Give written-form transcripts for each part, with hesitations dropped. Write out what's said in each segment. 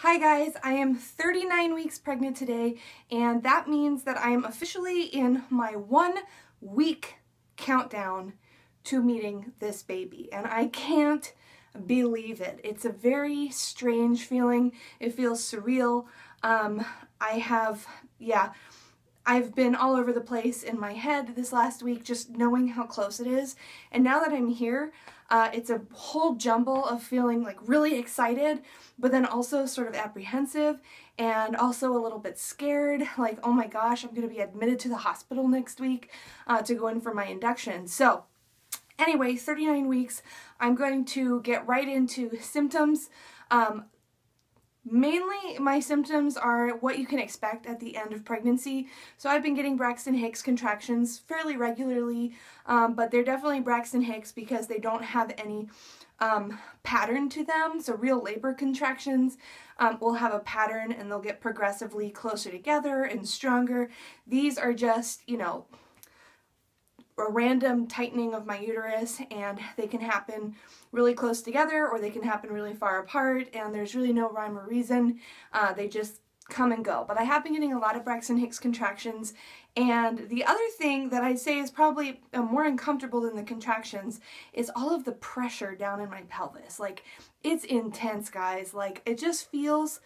Hi guys, I am 39 weeks pregnant today, and that means that I am officially in my 1 week countdown to meeting this baby, and I can't believe it. It's a very strange feeling. It feels surreal. I've been all over the place in my head this last week just knowing how close it is, and now that I'm here, it's a whole jumble of feeling like really excited, but then also sort of apprehensive and also a little bit scared, like, oh my gosh, I'm going to be admitted to the hospital next week to go in for my induction. So anyway, 39 weeks, I'm going to get right into symptoms. Mainly, my symptoms are what you can expect at the end of pregnancy. So I've been getting Braxton Hicks contractions fairly regularly, but they're definitely Braxton Hicks because they don't have any pattern to them. So real labor contractions will have a pattern and they'll get progressively closer together and stronger. These are just, you know, a random tightening of my uterus, and they can happen really close together or they can happen really far apart, and there's really no rhyme or reason. They just come and go. But I have been getting a lot of Braxton Hicks contractions, and the other thing that I'd say is probably more uncomfortable than the contractions is all of the pressure down in my pelvis. Like, it's intense, guys. Like, it just feels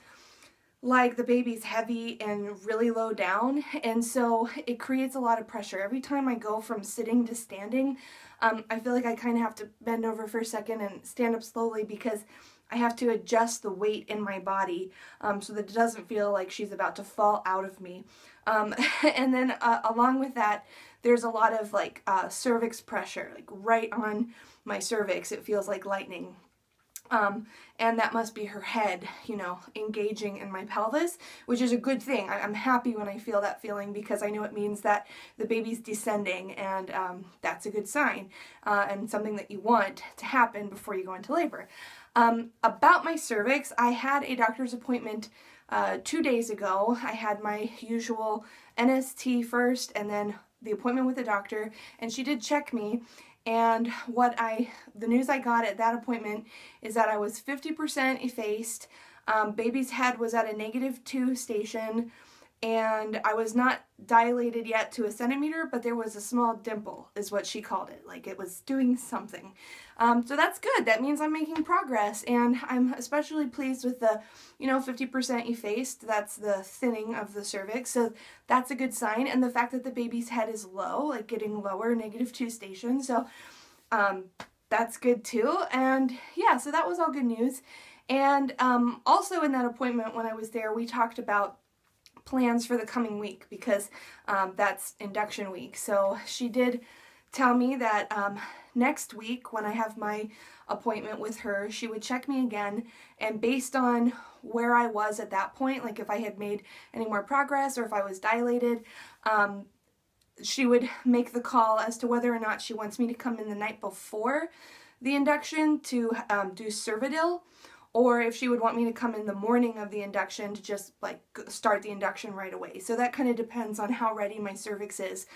like the baby's heavy and really low down, and so it creates a lot of pressure. Every time I go from sitting to standing, I feel like I kind of have to bend over for a second and stand up slowly because I have to adjust the weight in my body so that it doesn't feel like she's about to fall out of me. And then along with that, there's a lot of like cervix pressure, like right on my cervix. It feels like lightning. And that must be her head, you know, engaging in my pelvis, which is a good thing. I'm happy when I feel that feeling because I know it means that the baby's descending, and that's a good sign and something that you want to happen before you go into labor. About my cervix, I had a doctor's appointment 2 days ago. I had my usual NST first and then the appointment with the doctor, and she did check me. And the news I got at that appointment is that I was 50% effaced, baby's head was at a -2 station, and I was not dilated yet to a centimeter, but there was a small dimple, is what she called it. Like, it was doing something. So that's good. That means I'm making progress, and I'm especially pleased with the, 50% effaced. That's the thinning of the cervix, so that's a good sign. And the fact that the baby's head is low, like getting lower, -2 station, so that's good too. And yeah, so that was all good news. And also in that appointment when I was there, we talked about plans for the coming week because that's induction week. So she did tell me that next week when I have my appointment with her, she would check me again, and based on where I was at that point, like if I had made any more progress or if I was dilated, she would make the call as to whether or not she wants me to come in the night before the induction to do Cervidil, or if she would want me to come in the morning of the induction to just like start the induction right away. So that kind of depends on how ready my cervix is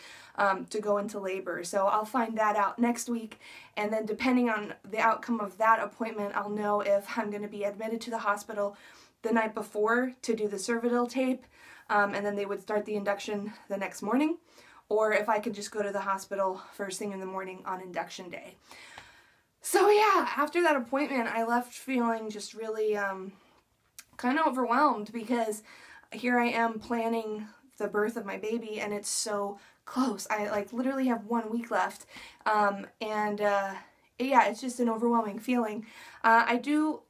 to go into labor. So I'll find that out next week, and then depending on the outcome of that appointment, I'll know if I'm going to be admitted to the hospital the night before to do the Cervidil tape, and then they would start the induction the next morning, or if I could just go to the hospital first thing in the morning on induction day. So yeah, after that appointment, I left feeling just really kind of overwhelmed because here I am planning the birth of my baby, and it's so close. I like literally have 1 week left, yeah, it's just an overwhelming feeling. I do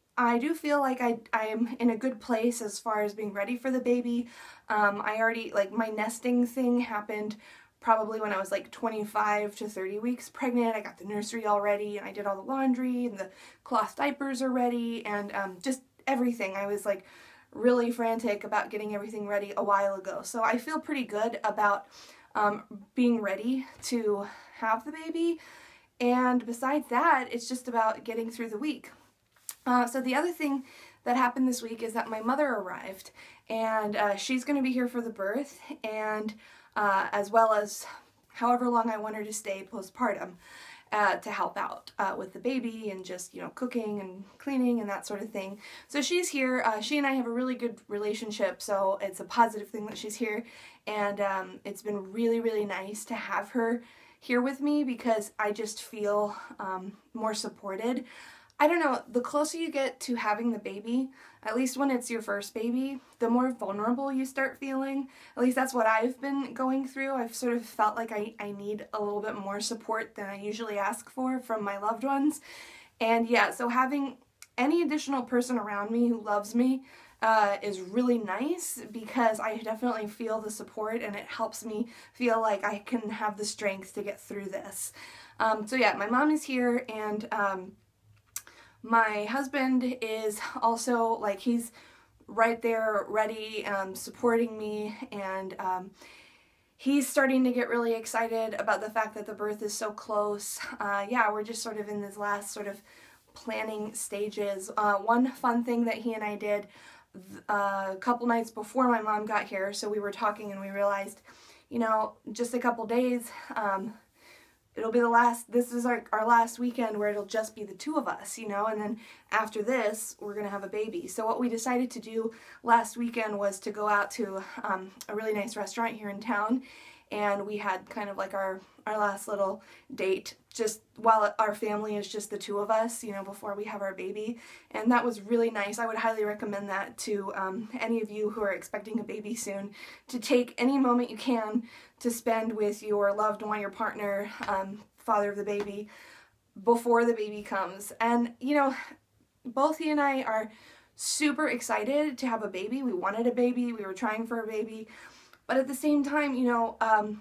feel like I'm in a good place as far as being ready for the baby. I already, like, my nesting thing happened probably when I was like 25 to 30 weeks pregnant. I got the nursery all ready, and I did all the laundry, and the cloth diapers are ready, and just everything. I was like really frantic about getting everything ready a while ago. So I feel pretty good about being ready to have the baby. And besides that, it's just about getting through the week. So the other thing that happened this week is that my mother arrived, and she's going to be here for the birth, and as well as however long I want her to stay postpartum. to help out with the baby and just, you know, cooking and cleaning and that sort of thing. So she's here. She and I have a really good relationship, so it's a positive thing that she's here, and it's been really, really nice to have her here with me because I just feel more supported. I don't know, the closer you get to having the baby, at least when it's your first baby, the more vulnerable you start feeling. At least that's what I've been going through. I've sort of felt like I need a little bit more support than I usually ask for from my loved ones. And yeah, so having any additional person around me who loves me is really nice because I definitely feel the support and it helps me feel like I can have the strength to get through this. So yeah, my mom is here, and my husband is also, like, he's right there ready, supporting me, and he's starting to get really excited about the fact that the birth is so close. Yeah, we're just sort of in this last sort of planning stages. One fun thing that he and I did a couple nights before my mom got here, so we were talking and we realized, you know, just a couple days, it'll be this is our last weekend where it'll just be the two of us, you know, and then after this, we're going to have a baby. So what we decided to do last weekend was to go out to a really nice restaurant here in town, and we had kind of like our last little date, just while our family is just the two of us, you know, before we have our baby, and that was really nice. I would highly recommend that to any of you who are expecting a baby soon, to take any moment you can to spend with your loved one, your partner, father of the baby, before the baby comes. And, you know, both he and I are super excited to have a baby. We wanted a baby, we were trying for a baby, but at the same time, you know,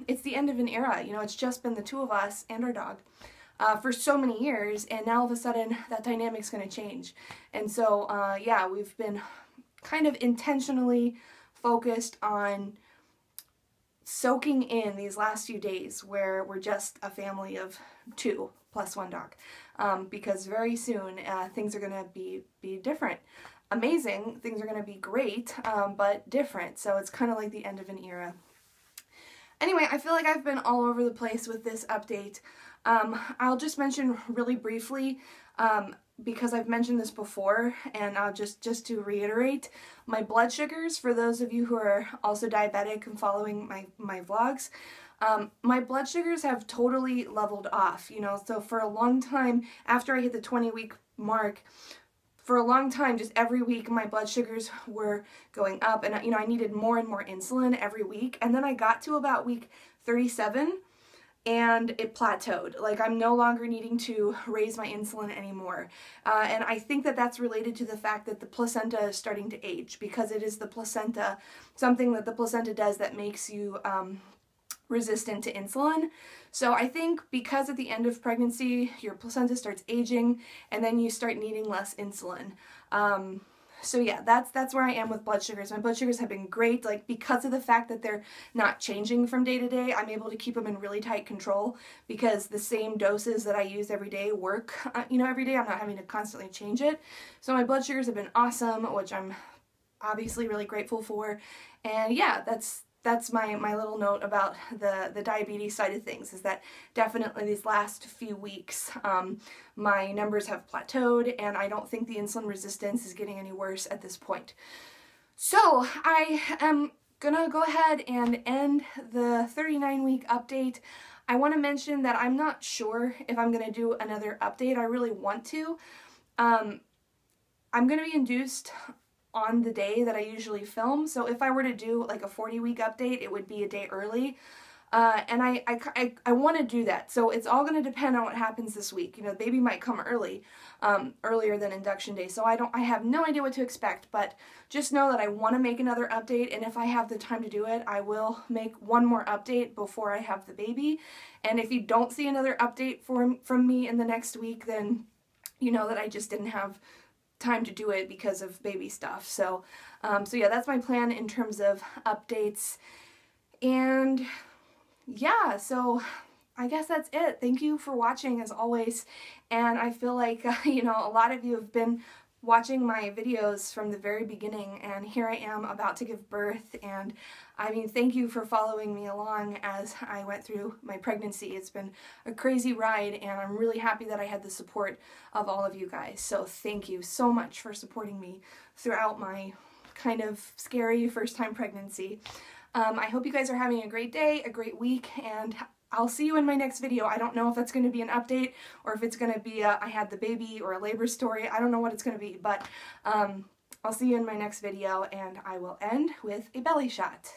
it's the end of an era. You know, it's just been the two of us and our dog for so many years, and now all of a sudden that dynamic's going to change. And so, yeah, we've been kind of intentionally focused on soaking in these last few days where we're just a family of two plus one dog, because very soon things are going to be different. Amazing, things are going to be great, but different. So it's kind of like the end of an era. Anyway, I feel like I've been all over the place with this update. I'll just mention really briefly, because I've mentioned this before, and I'll just to reiterate, my blood sugars, for those of you who are also diabetic and following my vlogs, my blood sugars have totally leveled off, you know. So for a long time, after I hit the 20-week mark, for a long time, just every week my blood sugars were going up, and, you know, I needed more and more insulin every week, and then I got to about week 37 and it plateaued. Like, I'm no longer needing to raise my insulin anymore. And I think that that's related to the fact that the placenta is starting to age, because it is the placenta, something that the placenta does that makes you resistant to insulin. So I think because at the end of pregnancy, your placenta starts aging and then you start needing less insulin. So yeah, that's where I am with blood sugars. My blood sugars have been great, like, because of the fact that they're not changing from day to day. I'm able to keep them in really tight control because the same doses that I use every day work, you know, every day. I'm not having to constantly change it. So my blood sugars have been awesome, which I'm obviously really grateful for. And yeah, that's my little note about the diabetes side of things, is that definitely these last few weeks my numbers have plateaued, and I don't think the insulin resistance is getting any worse at this point. So I am gonna go ahead and end the 39-week update. I want to mention that I'm not sure if I'm gonna do another update. I really want to. I'm gonna be induced on the day that I usually film, so if I were to do like a 40-week update, it would be a day early, and I want to do that. So it's all going to depend on what happens this week. You know, the baby might come early, earlier than induction day, so I have no idea what to expect, but just know that I want to make another update, and if I have the time to do it, I will make one more update before I have the baby. And if you don't see another update from me in the next week, then you know that I just didn't have time to do it because of baby stuff. So yeah, that's my plan in terms of updates. And yeah, so I guess that's it. Thank you for watching as always. And I feel like, you know, a lot of you have been watching my videos from the very beginning, and here I am about to give birth. And I mean, thank you for following me along as I went through my pregnancy. It's been a crazy ride, and I'm really happy that I had the support of all of you guys. So thank you so much for supporting me throughout my kind of scary first-time pregnancy. I hope you guys are having a great day, a great week, and I'll see you in my next video. I don't know if that's going to be an update or if it's going to be a I had the baby or a labor story. I don't know what it's going to be, but I'll see you in my next video, and I will end with a belly shot.